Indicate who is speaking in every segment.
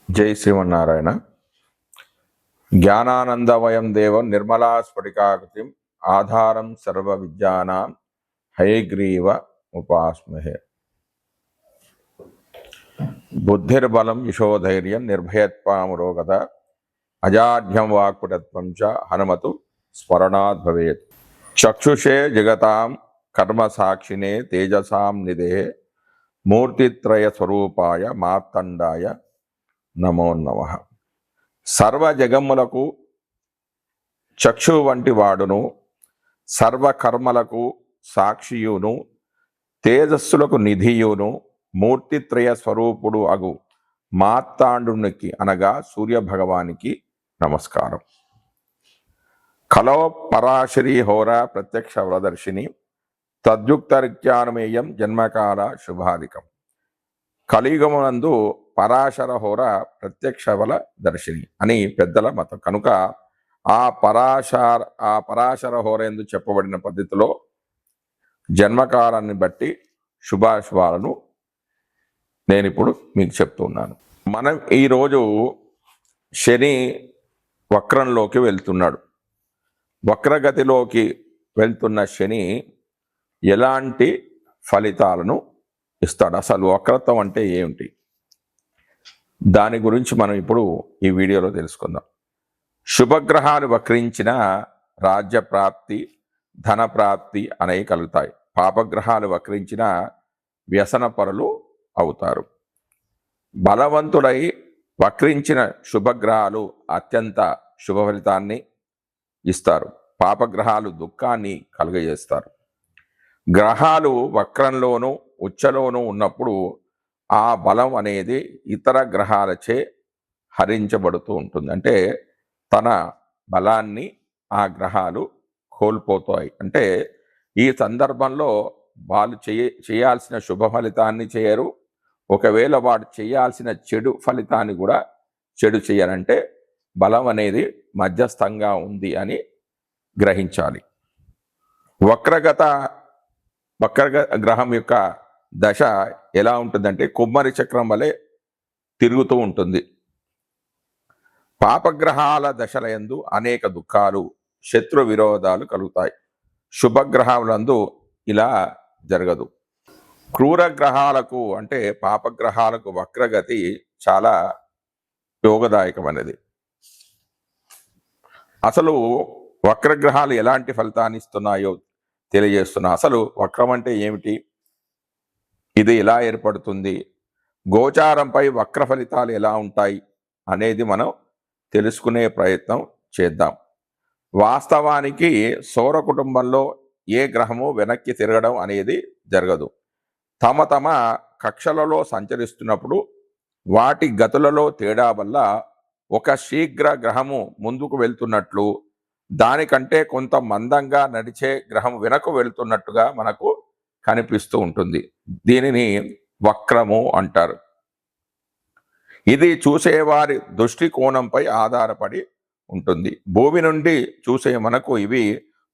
Speaker 1: జై శ్రీమన్నారాయణ. జ్ఞానానందమయం దేవం నిర్మలా స్ఫటికాకృతిం ఆధారం సర్వ విద్యానాం హయగ్రీవ ఉపాస్మహే. బుద్ధిర్బలం యశోధైర్యం నిర్భయత్వామరోగత అజాఢ్యం వాక్పటత్వం చ హనుమతు స్మరణాద్ భవేత్. చక్షుషే జగతాం కర్మ సాక్షినే తేజసాం నిదే మూర్తిత్రయ స్వరూపాయ మార్తండాయ నమో నమః. సర్వ జగమ్ములకు చక్షు వంటి వాడును, సర్వకర్మలకు సాక్షియును, తేజస్సులకు నిధియును, మూర్తిత్రయ స్వరూపుడు అగు మార్తాండునికి అనగా సూర్యభగవానికి నమస్కారం. కలో పరాశరీ హోర ప్రత్యక్ష వ్రదర్శిని తద్యుక్తరిత్యానుమేయం జన్మకాల శుభాధికం. కలియుగమునందు పరాశర హోర ప్రత్యక్ష బల దర్శిని అని పెద్దల మతం కనుక ఆ పరాశర హోర ఎందు చెప్పబడిన పద్ధతిలో జన్మకాలాన్ని బట్టి శుభాశుభాలను నేను ఇప్పుడు మీకు చెప్తున్నాను. మనం ఈరోజు శని వక్రంలోకి వెళ్తున్నాడు. వక్రగతిలోకి వెళ్తున్న శని ఎలాంటి ఫలితాలను ఇస్తాడు, అసలు వక్రత్వం అంటే ఏమిటి, దాని గురించి మనం ఇప్పుడు ఈ వీడియోలో తెలుసుకుందాం. శుభగ్రహాలు వక్రించిన రాజ్యప్రాప్తి, ధనప్రాప్తి అనేవి కలుగుతాయి. పాపగ్రహాలు వక్రించిన వ్యసన పరులు అవుతారు. బలవంతుడై వక్రించిన శుభగ్రహాలు అత్యంత శుభ ఫలితాన్ని ఇస్తారు. పాపగ్రహాలు దుఃఖాన్ని కలుగజేస్తారు. గ్రహాలు వక్రంలోనూ ఉచ్చలోనూ ఉన్నప్పుడు ఆ బలం అనేది ఇతర గ్రహాలచే హరించబడుతూ ఉంటుంది. అంటే తన బలాన్ని ఆ గ్రహాలు కోల్పోతాయి. అంటే ఈ సందర్భంలో వాళ్ళు చేయాల్సిన శుభ ఫలితాన్ని చేయరు. ఒకవేళ వాడు చేయాల్సిన చెడు ఫలితాన్ని కూడా చెడు చేయరంటే బలం అనేది మధ్యస్థంగా ఉంది అని గ్రహించాలి. వక్ర గ్రహం యొక్క దశ ఎలా ఉంటుందంటే కుమ్మరి చక్రం వలె తిరుగుతూ ఉంటుంది. పాపగ్రహాల దశల యందు అనేక దుఃఖాలు, శత్రు విరోధాలు కలుగుతాయి. శుభగ్రహాలందు ఇలా జరగదు. క్రూర గ్రహాలకు అంటే పాపగ్రహాలకు వక్రగతి చాలా యోగదాయకమైనది. అసలు వక్రగ్రహాలు ఎలాంటి ఫలితాన్ని ఇస్తున్నాయో తెలియజేస్తున్నా. అసలు వక్రం అంటే ఏమిటి, ఇది ఎలా ఏర్పడుతుంది, గోచారంపై వక్ర ఫలితాలు ఎలా ఉంటాయి అనేది మనం తెలుసుకునే ప్రయత్నం చేద్దాం. వాస్తవానికి సౌర కుటుంబంలో ఏ గ్రహము వెనక్కి తిరగడం అనేది జరగదు. తమ తమ కక్షలలో సంచరిస్తున్నప్పుడు వాటి గతులలో తేడా వల్ల ఒక శీఘ్ర గ్రహము ముందుకు వెళ్తున్నట్లు, దానికంటే కొంత మందంగా నడిచే గ్రహం వెనక్కు వెళ్తున్నట్టుగా మనకు కనిపిస్తూ ఉంటుంది. దీనిని వక్రము అంటారు. ఇది చూసేవారి దృష్టికోణంపై ఆధారపడి ఉంటుంది. భూమి నుండి చూసే మనకు ఇవి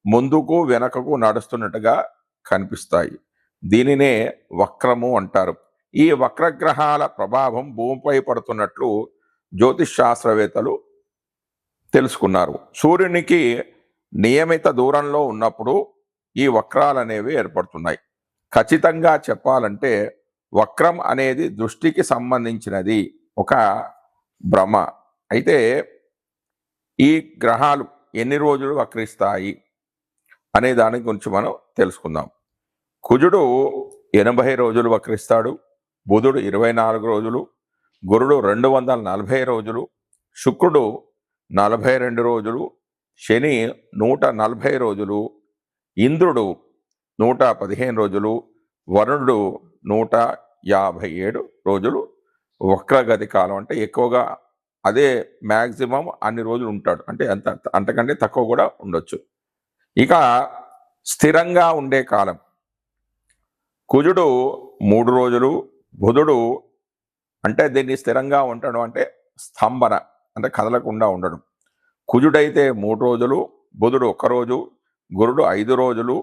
Speaker 1: ముందుకు వెనకకు నడుస్తున్నట్టుగా కనిపిస్తాయి. దీనినే వక్రము అంటారు. ఈ వక్రగ్రహాల ప్రభావం భూమిపై పడుతున్నట్లు జ్యోతిష్ శాస్త్రవేత్తలు తెలుసుకున్నారు. సూర్యునికి నియమిత దూరంలో ఉన్నప్పుడు ఈ వక్రాలు అనేవి ఏర్పడుతున్నాయి. ఖచ్చితంగా చెప్పాలంటే వక్రం అనేది దృష్టికి సంబంధించినది, ఒక భ్రమ. అయితే ఈ గ్రహాలు ఎన్ని రోజులు వక్రిస్తాయి అనే దాని గురించి మనం తెలుసుకుందాం. కుజుడు 80 రోజులు వక్రిస్తాడు, బుధుడు 24 రోజులు, గురుడు 240 రోజులు, శుక్రుడు 42 రోజులు, శని 140 రోజులు, ఇంద్రుడు 115 రోజులు, వరుణుడు 157 రోజులు వక్రగతి కాలం. అంటే ఎక్కువగా అదే మ్యాక్సిమం అన్ని రోజులు ఉంటాడు. అంటే అంతకంటే తక్కువ కూడా ఉండొచ్చు. ఇక స్థిరంగా ఉండే కాలం కుజుడు 3 రోజులు, బుధుడు అంటే దీన్ని స్థిరంగా ఉండడం అంటే స్తంభన, అంటే కదలకుండా ఉండడం. కుజుడైతే 3 రోజులు, బుధుడు 1 రోజు, గురుడు 5 రోజులు,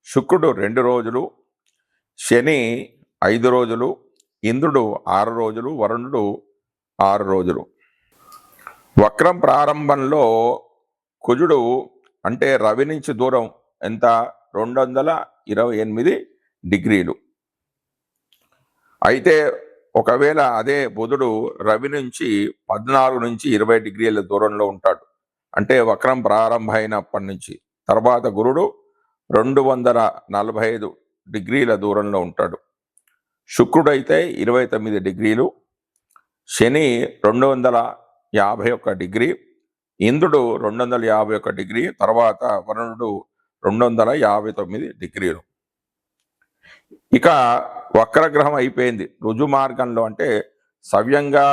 Speaker 1: శుక్రుడు 2 రోజులు, శని 5 రోజులు, ఇంద్రుడు 6 రోజులు, వరుణుడు 6 రోజులు. వక్రం ప్రారంభంలో కుజుడు అంటే రవి నుంచి దూరం ఎంత 228 డిగ్రీలు. అయితే ఒకవేళ అదే బుధుడు రవి నుంచి 14 నుంచి 20 డిగ్రీల దూరంలో ఉంటాడు. అంటే వక్రం ప్రారంభం అయినప్పటి నుంచి. తర్వాత గురుడు 245 డిగ్రీల దూరంలో ఉంటాడు. శుక్రుడైతే 29 డిగ్రీలు, శని 251 డిగ్రీ, ఇంద్రుడు 251 డిగ్రీ, తర్వాత వరుణుడు 259 డిగ్రీలు. ఇక వక్రగ్రహం అయిపోయింది. రుజు మార్గంలో అంటే సవ్యంగా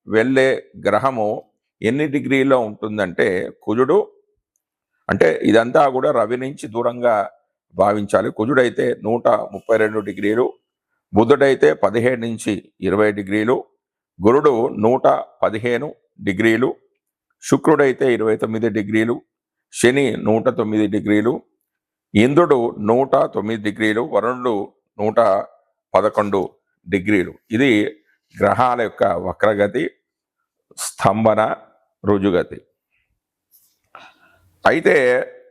Speaker 1: వెళ్ళే గ్రహము ఎన్ని డిగ్రీలో ఉంటుందంటే కుజుడు అంటే ఇదంతా కూడా రవి నుంచి దూరంగా భావించాలి. కుజుడైతే 132 డిగ్రీలు, బుధుడైతే 17 నుంచి 20 డిగ్రీలు, గురుడు 115 డిగ్రీలు, శుక్రుడైతే 29 డిగ్రీలు, శని 109 డిగ్రీలు, ఇంద్రుడు 109 డిగ్రీలు, వరుణుడు 111 డిగ్రీలు. ఇది గ్రహాల యొక్క వక్రగతి, స్తంభన, రుజుగతి. అయితే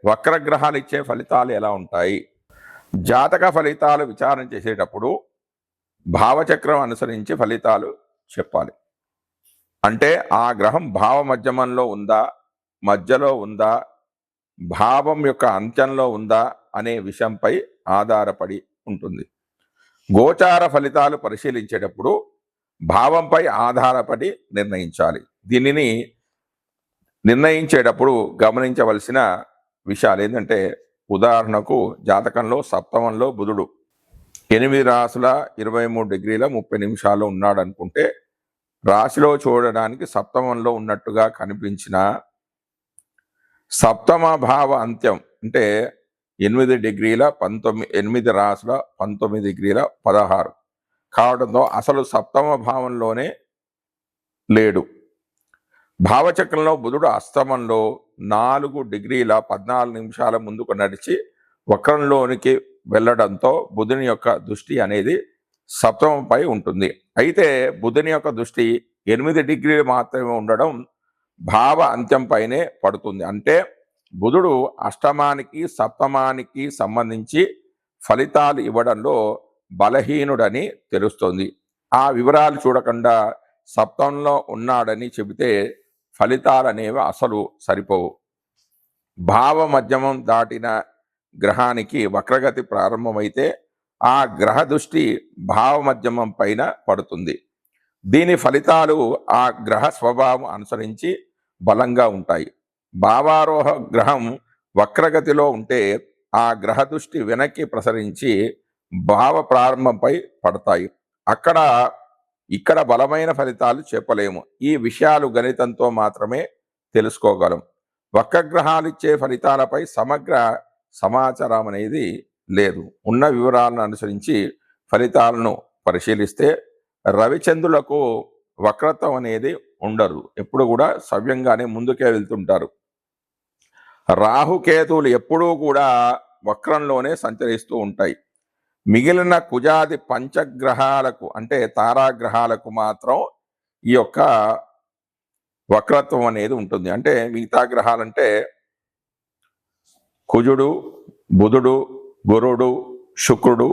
Speaker 1: వక్రగ్రహాలు ఇచ్చే ఫలితాలు ఎలా ఉంటాయి? జాతక ఫలితాలు విచారణ చేసేటప్పుడు భావచక్రం అనుసరించి ఫలితాలు చెప్పాలి. అంటే ఆ గ్రహం భావ మధ్యమంలో ఉందా, మధ్యలో ఉందా, భావం యొక్క అంత్యంలో ఉందా అనే విషయంపై ఆధారపడి ఉంటుంది. గోచార ఫలితాలు పరిశీలించేటప్పుడు భావంపై ఆధారపడి నిర్ణయించాలి. దీనిని నిర్ణయించేటప్పుడు గమనించవలసిన విషయాలు ఏంటంటే, ఉదాహరణకు జాతకంలో సప్తమంలో బుధుడు 8 రాసుల 23 డిగ్రీల 30 నిమిషాలు ఉన్నాడు అనుకుంటే, రాశిలో చూడడానికి సప్తమంలో ఉన్నట్టుగా కనిపించిన సప్తమ భావ అంత్యం అంటే 8 డిగ్రీల 19 8 రాసుల 19 డిగ్రీల 16 కావడంతో అసలు సప్తమ భావంలోనే లేడు. భావచక్రంలో బుధుడు అస్తమంలో 4 డిగ్రీల 14 నిమిషాల ముందుకు నడిచి వక్రంలోనికి వెళ్ళడంతో బుధుని యొక్క దృష్టి అనేది సప్తమంపై ఉంటుంది. అయితే బుధుని యొక్క దృష్టి 8 డిగ్రీలు మాత్రమే ఉండడం భావ అంత్యంపైనే పడుతుంది. అంటే బుధుడు అష్టమానికి సప్తమానికి సంబంధించి ఫలితాలు ఇవ్వడంలో బలహీనుడని తెలుస్తుంది. ఆ వివరాలు చూడకుండా సప్తంలో ఉన్నాడని చెబితే ఫలితాలు అనేవి అసలు సరిపోవు. భావ మధ్యమం దాటిన గ్రహానికి వక్రగతి ప్రారంభమైతే ఆ గ్రహ దృష్టి భావ మధ్యమం పైన పడుతుంది. దీని ఫలితాలు ఆ గ్రహ స్వభావం అనుసరించి బలంగా ఉంటాయి. భావారోహ గ్రహం వక్రగతిలో ఉంటే ఆ గ్రహ దృష్టి వెనక్కి ప్రసరించి భావ ప్రారంభంపై పడతాయి. ఇక్కడ బలమైన ఫలితాలు చెప్పలేము. ఈ విషయాలు గణితంతో మాత్రమే తెలుసుకోగలం. వక్రగ్రహాలు ఇచ్చే ఫలితాలపై సమగ్ర సమాచారం అనేది లేదు. ఉన్న వివరాలను అనుసరించి ఫలితాలను పరిశీలిస్తే రవిచంద్రులకు వక్రత్వం అనేది ఉండదు. ఎప్పుడు కూడా సవ్యంగానే ముందుకే వెళ్తుంటారు. రాహుకేతువులు ఎప్పుడూ కూడా వక్రంలోనే సంచరిస్తూ ఉంటాయి. మిగిలిన కుజాది పంచగ్రహాలకు అంటే తారాగ్రహాలకు మాత్రం ఈ యొక్క వక్రత్వం అనేది ఉంటుంది. అంటే మిగతా గ్రహాలంటే కుజుడు, బుధుడు, గురుడు, శుక్రుడు,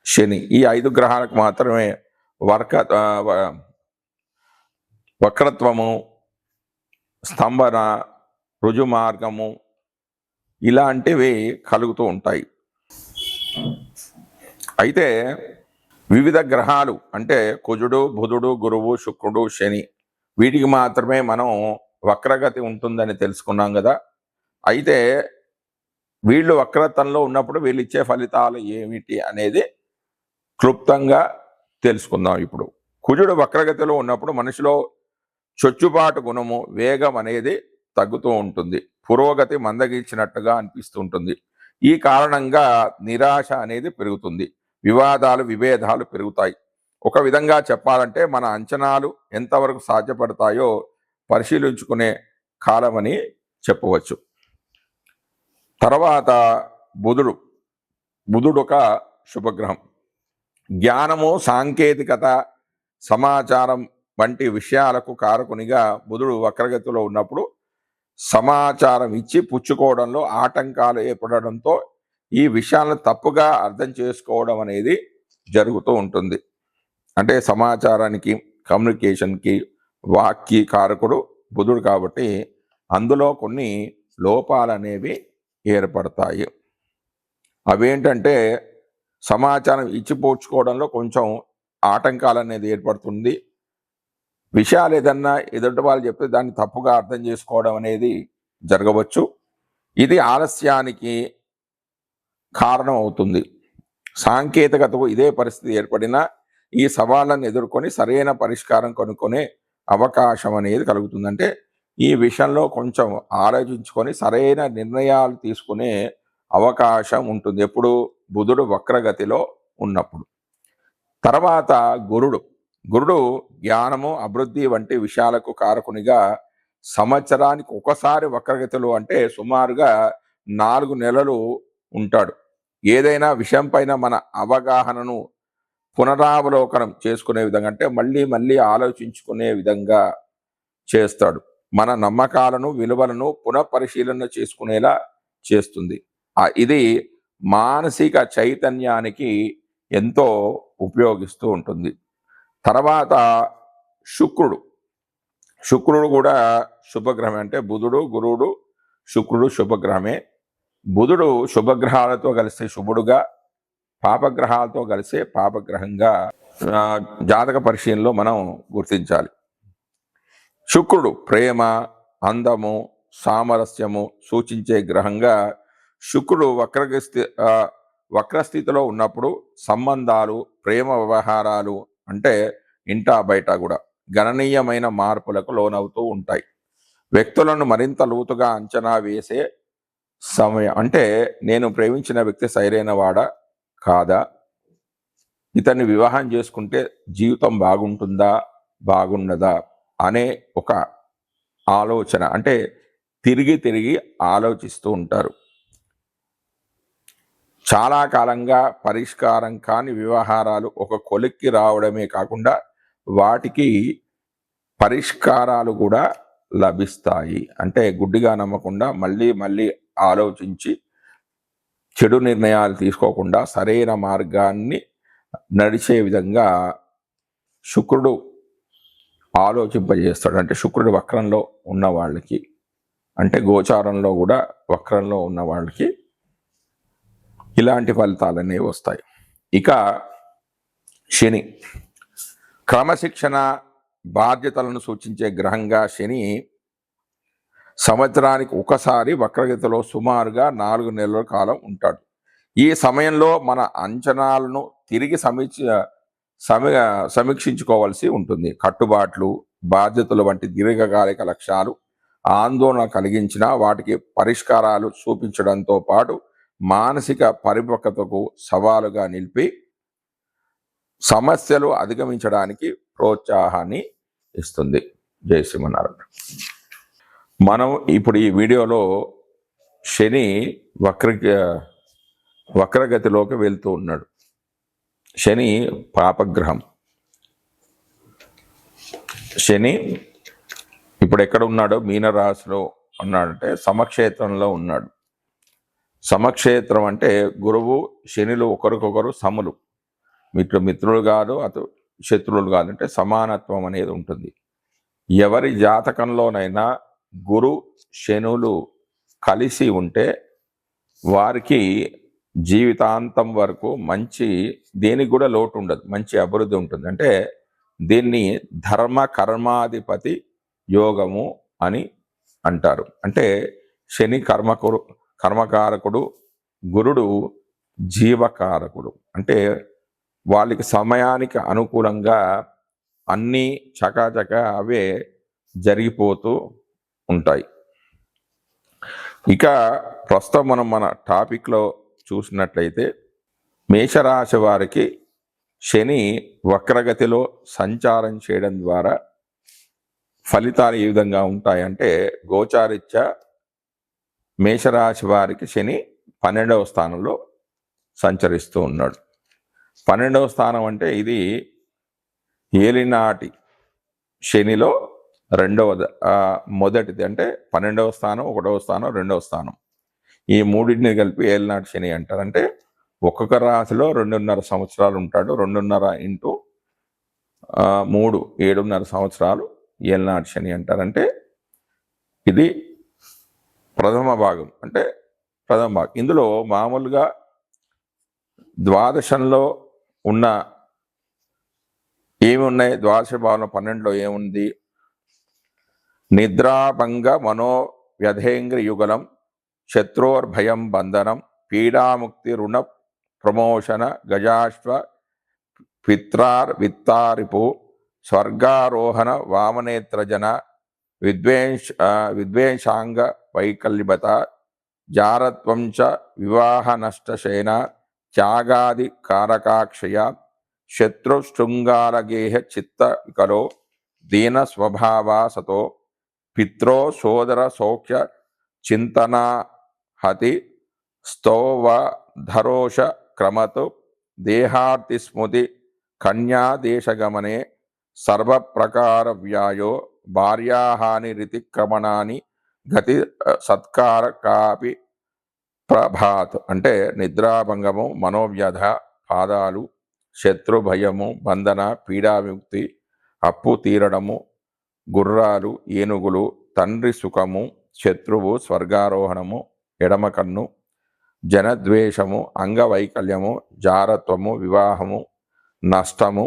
Speaker 1: శని ఈ 5 గ్రహాలకు మాత్రమే వక్రత్వము, స్తంభన, రుజు మార్గము ఇలాంటివి కలుగుతూ ఉంటాయి. అయితే వివిధ గ్రహాలు అంటే కుజుడు, బుధుడు, గురువు, శుక్రుడు, శని వీటికి మాత్రమే మనం వక్రగతి ఉంటుందని తెలుసుకున్నాం కదా. అయితే వీళ్ళు వక్రత్వంలో ఉన్నప్పుడు వీళ్ళు ఇచ్చే ఫలితాలు ఏమిటి అనేది క్లుప్తంగా తెలుసుకుందాం. ఇప్పుడు కుజుడు వక్రగతిలో ఉన్నప్పుడు మనిషిలో చొచ్చుబాటు గుణము, వేగం అనేది తగ్గుతూ ఉంటుంది. పురోగతి మందగించినట్టుగా అనిపిస్తుంటుంది. ఈ కారణంగా నిరాశ అనేది పెరుగుతుంది. విభేదాలు పెరుగుతాయి. ఒక విధంగా చెప్పాలంటే మన అంచనాలు ఎంతవరకు సాధ్యపడతాయో పరిశీలించుకునే కాలమని చెప్పవచ్చు. తర్వాత బుధుడు ఒక శుభగ్రహం. జ్ఞానము, సాంకేతికత, సమాచారం వంటి విషయాలకు కారకునిగా బుధుడు వక్రగతిలో ఉన్నప్పుడు సమాచారం ఇచ్చి పుచ్చుకోవడంలో ఆటంకాలు ఏర్పడడంతో ఈ విషయాలను తప్పుగా అర్థం చేసుకోవడం అనేది జరుగుతూ ఉంటుంది. అంటే సమాచారానికి, కమ్యూనికేషన్కి, వాక్కి కారకుడు బుధుడు కాబట్టి అందులో కొన్ని లోపాలు అనేవి ఏర్పడతాయి. అవేంటంటే సమాచారం ఇచ్చిపుచ్చుకోవడంలో కొంచెం ఆటంకాలు అనేది ఏర్పడుతుంది. విషయాలు ఏదన్నా ఎదుటి వాళ్ళు చెప్తే దాన్ని తప్పుగా అర్థం చేసుకోవడం అనేది జరగవచ్చు. ఇది ఆలస్యానికి కారణం అవుతుంది. సాంకేతికతకు ఇదే పరిస్థితి ఏర్పడినా ఈ సవాళ్ళను ఎదుర్కొని సరైన పరిష్కారం కనుక్కునే అవకాశం అనేది కలుగుతుంది. అంటే ఈ విషయంలో కొంచెం ఆలోచించుకొని సరైన నిర్ణయాలు తీసుకునే అవకాశం ఉంటుంది ఎప్పుడు బుధుడు వక్రగతిలో ఉన్నప్పుడు. తర్వాత గురుడు జ్ఞానము, అభివృద్ధి వంటి విషయాలకు కారకునిగా సంవత్సరానికి ఒకసారి వక్రగతిలో అంటే సుమారుగా 4 నెలలు ఉంటాడు. ఏదైనా విషయం పైన మన అవగాహనను పునరావలోకనం చేసుకునే విధంగా అంటే మళ్ళీ ఆలోచించుకునే విధంగా చేస్తాడు. మన నమ్మకాలను, విలువలను పునఃపరిశీలన చేసుకునేలా చేస్తుంది. ఇది మానసిక చైతన్యానికి ఎంతో ఉపయోగిస్తూ ఉంటుంది. తర్వాత శుక్రుడు కూడా శుభగ్రహమే. అంటే బుధుడు, గురువుడు, శుక్రుడు శుభగ్రహమే. బుధుడు శుభగ్రహాలతో కలిసి శుభుడుగా, పాపగ్రహాలతో కలిసే పాపగ్రహంగా జాతక పరిశీలనలో మనం గుర్తించాలి. శుక్రుడు ప్రేమ, అందము, సామరస్యము సూచించే గ్రహంగా శుక్రుడు వక్రస్థితిలో ఉన్నప్పుడు సంబంధాలు, ప్రేమ వ్యవహారాలు అంటే ఇంటా బయట కూడా గణనీయమైన మార్పులకు లోనవుతూ ఉంటాయి. వ్యక్తులను మరింత లోతుగా అంచనా వేసే సమయం. అంటే నేను ప్రేమించిన వ్యక్తి సరైన వాడా కాదా, ఇతన్ని వివాహం చేసుకుంటే జీవితం బాగుంటుందా బాగుండదా అనే ఒక ఆలోచన. అంటే తిరిగి ఆలోచిస్తూ ఉంటారు. చాలా కాలంగా పరిష్కారం కాని వ్యవహారాలు ఒక కొలిక్కి రావడమే కాకుండా వాటికి పరిష్కారాలు కూడా లభిస్తాయి. అంటే గుడ్డిగా నమ్మకుండా మళ్ళీ ఆలోచించి చెడు నిర్ణయాలు తీసుకోకుండా సరైన మార్గాన్ని నడిచే విధంగా శుక్రుడు ఆలోచింపజేస్తాడు. అంటే శుక్రుడు వక్రంలో ఉన్న వాళ్ళకి, అంటే గోచారంలో కూడా వక్రంలో ఉన్న వాళ్ళకి ఇలాంటి ఫలితాలు అనేవి వస్తాయి. ఇక శని క్రమశిక్షణ, బాధ్యతలను సూచించే గ్రహంగా శని సంవత్సరానికి ఒకసారి వక్రగతిలో సుమారుగా 4 నెలల కాలం ఉంటాడు. ఈ సమయంలో మన అంచనాలను తిరిగి సమీక్షించుకోవాల్సి ఉంటుంది. కట్టుబాట్లు, బాధ్యతలు వంటి దీర్ఘకాలిక లక్ష్యాలు ఆందోళన కలిగించిన వాటికి పరిష్కారాలు చూపించడంతో పాటు మానసిక పరిపక్వతకు సవాలుగా నిలిపి సమస్యలు అధిగమించడానికి ప్రోత్సాహాన్ని ఇస్తుంది. జై శ్రీమన్నారాయణ. మనం ఇప్పుడు ఈ వీడియోలో శని వక్రగతిలోకి వెళ్తూ ఉన్నాడు. శని పాపగ్రహం. శని ఇప్పుడు ఎక్కడ ఉన్నాడో మీనరాశిలో ఉన్నాడంటే సమక్షేత్రంలో ఉన్నాడు. సమక్షేత్రం అంటే గురువు శనిలు ఒకరికొకరు సములు, మిత్రులు కాదు, అటు శత్రువులు కాదు, అంటే సమానత్వం అనేది ఉంటుంది. ఎవరి జాతకంలోనైనా గురు శనులు కలిసి ఉంటే వారికి జీవితాంతం వరకు దేనికి కూడా లోటు ఉండదు, మంచి అభివృద్ధి ఉంటుంది. అంటే దీన్ని ధర్మ కర్మాధిపతి యోగము అని అంటారు. అంటే శని కర్మకారకుడు, గురుడు జీవకారకుడు. అంటే వాళ్ళకి సమయానికి అనుకూలంగా అన్నీ చకాచక అవే జరిగిపోతూ ఉంటాయి. ఇక ప్రస్తుతం మనం మన టాపిక్లో చూసినట్లయితే మేషరాశి వారికి శని వక్రగతిలో సంచారం చేయడం ద్వారా ఫలితాలు ఏ విధంగా ఉంటాయంటే గోచారిత్యా మేషరాశి వారికి శని 12వ స్థానంలో సంచరిస్తూ ఉన్నాడు. 12వ స్థానం అంటే ఇది ఏలినాటి శనిలో మొదటిది అంటే 12వ స్థానం, 1వ స్థానం, 2వ స్థానం, ఈ మూడింటిని కలిపి ఏలినాటి శని అంటారు. అంటే ఒక్కొక్క రాశిలో 2.5 సంవత్సరాలు ఉంటాడు. 2.5 ఇంటూ 3 7.5 సంవత్సరాలు ఏలినాటి శని అంటారంటే ఇది ప్రథమ భాగం. అంటే ప్రథమ భాగం. ఇందులో మామూలుగా ద్వాదశంలో ఉన్న ఏమి ఉన్నాయి, ద్వాదశ భావన 12లో ఏముంది? నిద్రాభంగ మనోవ్యధేంద్ర యుగలం, శత్రోర్భయం బంధనం, పీడాముక్తి, రుణ ప్రమోషణ, గజాశ్వ విత్తారిపు, స్వర్గారోహణ, వామనేత్రజన, విద్వేషాంగ వైకల్యత, జారత్వం చ వివాహ నష్టశేన, త్యాగాది కారకాక్షయ, శత్రుశృంగారగేహ చిత్త వికలో, దీన స్వభావాసతో, పిత్రో సోదర సౌఖ్య చింతనా హతి, స్తోవధరోష క్రమతు, దేహార్తి స్మృతి కన్యాదేశగమనే, సర్వప్రకార వ్యాయో, భార్యాహాని రితిక్రమణాని, గతి సత్కారకాపి ప్రభాత్. అంటే నిద్రాభంగము, మనోవ్యధ, పాదాలు, శత్రుభయము, బంధన, పీడావిముక్తి, అప్పు తీరడము, గుర్రాలు, ఏనుగులు, తండ్రి సుఖము, శత్రువు, స్వర్గారోహణము, ఎడమ కన్ను, జనద్వేషము, అంగవైకల్యము, జారత్వము, వివాహము, నష్టము,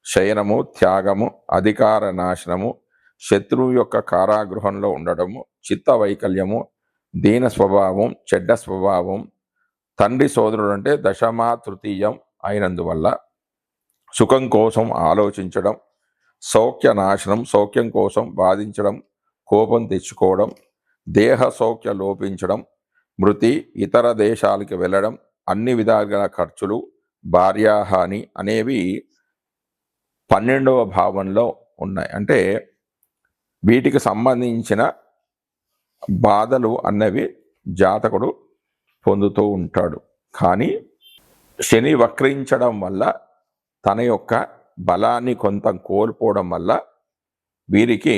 Speaker 1: శయనము, త్యాగము, అధికార నాశనము, శత్రువు యొక్క కారాగృహంలో ఉండడము, చిత్త వైకల్యము, దీన స్వభావం, చెడ్డ స్వభావం, తండ్రి సోదరుడు అంటే దశమ తృతీయం అయినందువల్ల సుఖం కోసం ఆలోచించడం, సౌఖ్య నాశనం, సౌఖ్యం కోసం బాధించడం, కోపం తెచ్చుకోవడం, దేహ సౌఖ్య లోపించడం, మృతి, ఇతర దేశాలకి వెళ్ళడం, అన్ని విధాలుగా ఖర్చులు, భార్యాహాని అనేవి 12వ భావంలో ఉన్నాయి. అంటే వీటికి సంబంధించిన బాధలు అన్నవి జాతకుడు పొందుతూ ఉంటాడు. కానీ శని వక్రించడం వల్ల తన యొక్క బలాన్ని కొంత కోల్పోవడం వల్ల వీరికి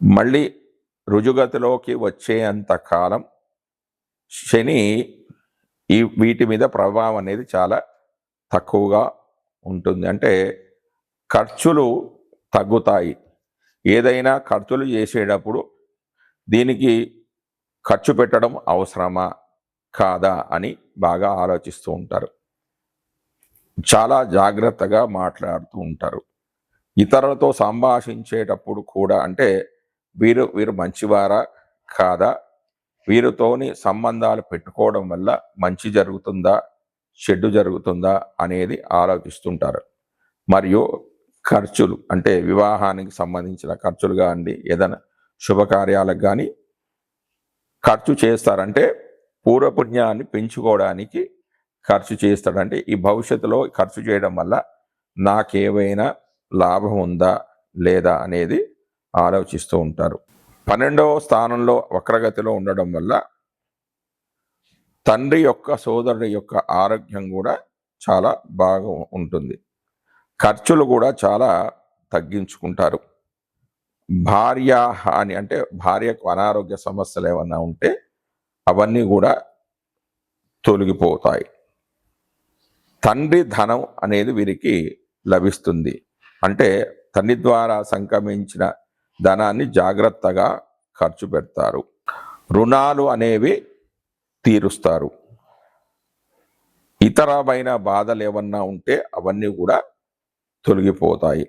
Speaker 1: మళ్ళీ రుజుగతిలోకి వచ్చేంత కాలం శని వీటి మీద ప్రభావం అనేది చాలా తక్కువగా ఉంటుంది. అంటే ఖర్చులు తగ్గుతాయి. ఏదైనా ఖర్చులు చేసేటప్పుడు దీనికి ఖర్చు పెట్టడం అవసరమా కాదా అని బాగా ఆలోచిస్తూ ఉంటారు. చాలా జాగ్రత్తగా మాట్లాడుతూ ఉంటారు. ఇతరులతో సంభాషించేటప్పుడు కూడా అంటే వీరు మంచివారా కాదా, వీరితోని సంబంధాలు పెట్టుకోవడం వల్ల మంచి జరుగుతుందా చెడు జరుగుతుందా అనేది ఆలోచిస్తుంటారు. మరియు ఖర్చులు అంటే వివాహానికి సంబంధించిన ఖర్చులు కానీ ఏదైనా శుభకార్యాలకు కానీ ఖర్చు చేస్తారంటే పూర్వపుణ్యాన్ని పెంచుకోవడానికి ఖర్చు చేస్తాడంటే ఈ భవిష్యత్తులో ఖర్చు చేయడం వల్ల నాకేమైనా లాభం ఉందా లేదా అనేది ఆలోచిస్తూ ఉంటారు. 12వ స్థానంలో వక్రగతిలో ఉండడం వల్ల తండ్రి యొక్క సోదరుడి యొక్క ఆరోగ్యం కూడా చాలా బాగా ఉంటుంది. ఖర్చులు కూడా చాలా తగ్గించుకుంటారు. భార్య హాని అంటే భార్యకు అనారోగ్య సమస్యలు ఏమన్నా ఉంటే అవన్నీ కూడా తొలగిపోతాయి. తండ్రి ధనం అనేది వీరికి లభిస్తుంది. అంటే తండ్రి ద్వారా సంక్రమించిన ధనాన్ని జాగ్రత్తగా ఖర్చు పెడతారు. రుణాలు అనేవి తీరుస్తారు. ఇతరమైన బాధలు ఏమన్నా ఉంటే అవన్నీ కూడా తొలగిపోతాయి.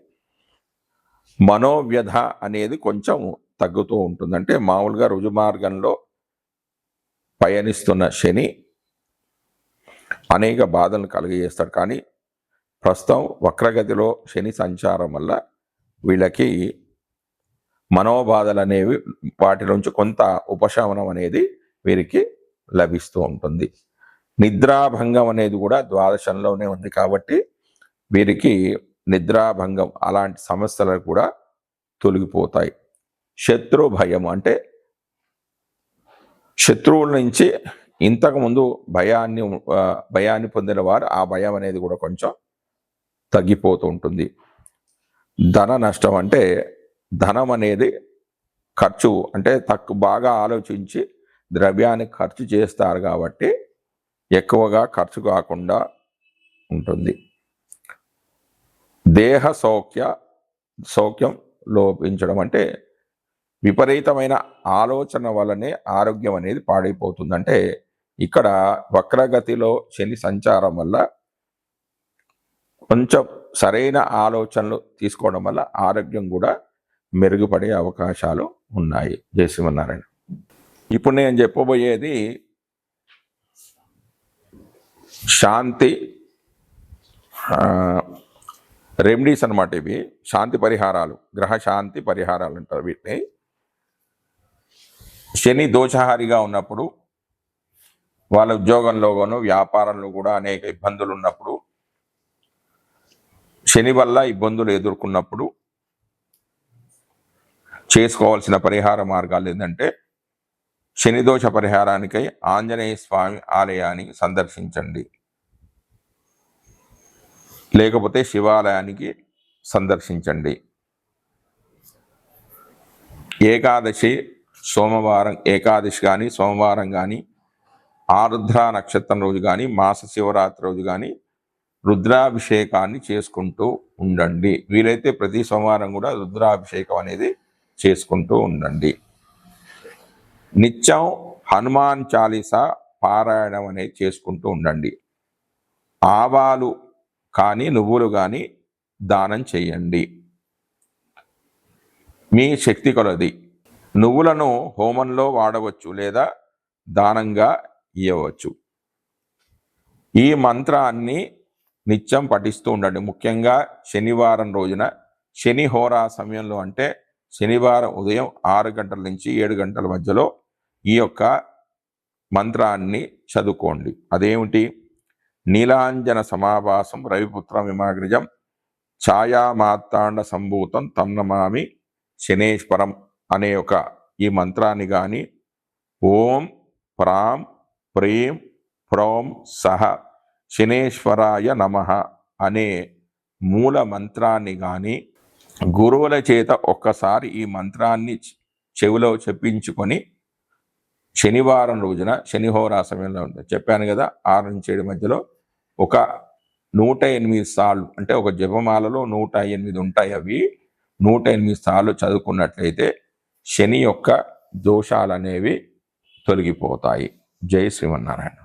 Speaker 1: మనోవ్యధ అనేది కొంచెం తగ్గుతూ ఉంటుంది. అంటే మామూలుగా రుజుమార్గంలో పయనిస్తున్న శని అనేక బాధలను కలిగజేస్తాడు. కానీ ప్రస్తుతం వక్రగతిలో శని సంచారం వల్ల వీళ్ళకి మనోబాధలు అనేవి వాటి నుంచి కొంత ఉపశమనం అనేది వీరికి లభిస్తూ ఉంటుంది. నిద్రాభంగం అనేది కూడా ద్వాదశంలోనే ఉంది కాబట్టి వీరికి నిద్రాభంగం అలాంటి సమస్యలు కూడా తొలగిపోతాయి. శత్రు భయం అంటే శత్రువుల నుంచి ఇంతకుముందు భయాన్ని పొందిన వారు ఆ భయం అనేది కూడా కొంచెం తగ్గిపోతూ ఉంటుంది. ధన నష్టం అంటే ధనం అనేది ఖర్చు అంటే బాగా ఆలోచించి ద్రవ్యాన్ని ఖర్చు చేస్తారు కాబట్టి ఎక్కువగా ఖర్చు కాకుండా ఉంటుంది. దేహ సౌఖ్యం లోపించడం అంటే విపరీతమైన ఆలోచన వల్లనే ఆరోగ్యం అనేది పాడైపోతుంది. అంటే ఇక్కడ వక్రగతిలో శని సంచారం వల్ల కొంచెం సరైన ఆలోచనలు తీసుకోవడం వల్ల ఆరోగ్యం కూడా మెరుగుపడే అవకాశాలు ఉన్నాయి. జై శ్రీమన్నారాయణ. ఇప్పుడు నేను చెప్పబోయేది శాంతి రెమెడీస్ అన్నమాట. ఇవి శాంతి పరిహారాలు, గ్రహ శాంతి పరిహారాలు అంటారు వీటిని. శని దోషహారిగా ఉన్నప్పుడు, వాళ్ళ ఉద్యోగంలోనూ వ్యాపారంలో కూడా అనేక ఇబ్బందులు ఉన్నప్పుడు, శని వల్ల ఇబ్బందులు ఎదుర్కొన్నప్పుడు చేసుకోవాల్సిన పరిహార మార్గాలు ఏంటంటే, శని దోష పరిహారానికై ఆంజనేయ స్వామి ఆలయాన్ని సందర్శించండి, లేకపోతే శివాలయానికి సందర్శించండి. ఏకాదశి సోమవారం, ఏకాదశి కానీ సోమవారం కానీ, ఆరుద్ర నక్షత్రం రోజు కానీ, మాస శివరాత్రి రోజు కానీ రుద్రాభిషేకాన్ని చేసుకుంటూ ఉండండి. వీలైతే ప్రతి సోమవారం కూడా రుద్రాభిషేకం అనేది చేసుకుంటూ ఉండండి. నిత్యం హనుమాన్ చాలీసా పారాయణం అనేది చేసుకుంటూ ఉండండి. ఆవాలు కానీ నువ్వులు కానీ దానం చేయండి, మీ శక్తి కొలది. నువ్వులను హోమంలో వాడవచ్చు లేదా దానంగా ఇవ్వవచ్చు. ఈ మంత్రాన్ని నిత్యం పఠిస్తూ ఉండండి. ముఖ్యంగా శనివారం రోజున, శని హోరా సమయంలో అంటే శనివారం ఉదయం 6 గంటల నుంచి 7 గంటల మధ్యలో ఈ యొక్క మంత్రాన్ని చదువుకోండి. అదేమిటి? నీలాంజన సమాభాసం రవిపుత్రం విమాగ్రిజం ఛాయామాత్తాండ సంభూతం తన్నమామి శనేశ్వరం అనే ఒక ఈ మంత్రాన్ని కానీ, ఓం ప్రాం ప్రీం ప్రోం సహ శనేశ్వరాయ నమః అనే మూల మంత్రాన్ని కానీ గురువుల చేత ఒక్కసారి ఈ మంత్రాన్ని చెవిలో చెప్పించుకొని శనివారం రోజున, శనిహోరా సమయంలో చెప్పాను కదా 6 నుంచి 7 మధ్యలో ఒక 108 సార్లు, అంటే ఒక జపమాలలో 108 ఉంటాయి. అవి 108 సార్లు చదువుకున్నట్లయితే శని యొక్క దోషాలు అనేవి తొలగిపోతాయి. జై శ్రీమన్నారాయణ.